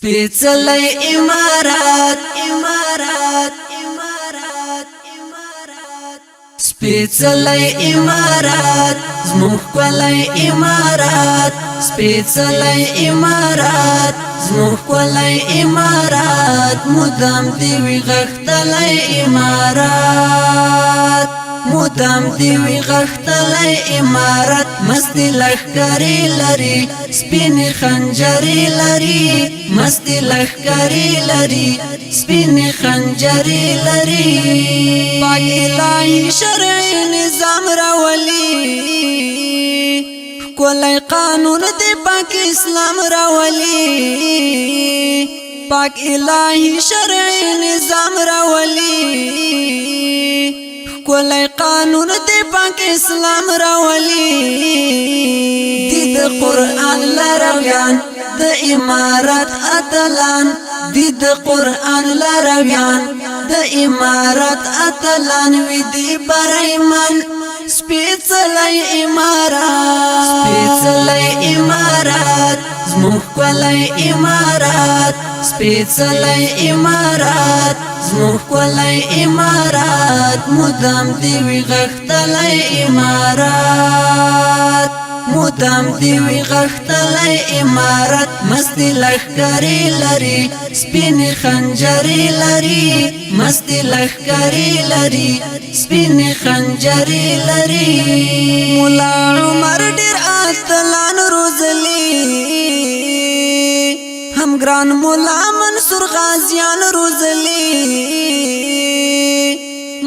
سپیڅلی امارات امارات امارات امارات سپیڅلی امارات زموږ ښکلی امارات سپیڅلی امارات زموږ ښکلی امارات مدام دی وي غښتلی امارات مدام دی وي غښتلی امارات مستی لښکرې لري سپینې خنجرې لري مستی لښکرې لري سپینې خنجرې لري پاک الهي شرعي نظام راولي ښکلی قانون دی پاک اسلام راولي پاک الهي شرعي نظام راولي ښکلی قانون دی پاک اسلام راولي دی د قرآن لارویان د امارات اتلان دی د قرآن لارویان د امارات اتلان وی دی برایمن سپیڅلی امارات سپیڅلی امارات زموږ ښکلی امارات سپیڅلی امارات زموږ ښکلی امارات مدام دی وي غښتلی امارات مدام دی وي غښتلی امارات مستی لښکرې لري سپینې خنجرې لري مستی لښکرې لري سپینې خنجرې لري مولا عمر ډېر اتلان روزلي هم ګران مولا منصور غازیان روزلي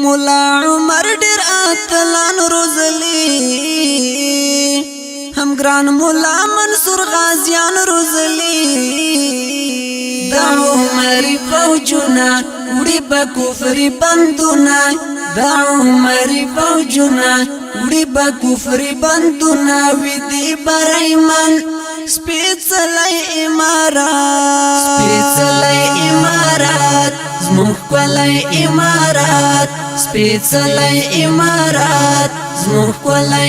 مولا عمر ډېر اتلان روزلي هم ګران مولا منصور غازیان روزلي دا عمري فوجنا وړي په کفر بندونه دا عمري فوجنا وړي په کفر بندونه وي دی برایمن سپیڅلی امارات سپیڅلی امارات زموږ ښکلی امارات سپیڅلی امارات زموږ ښکلی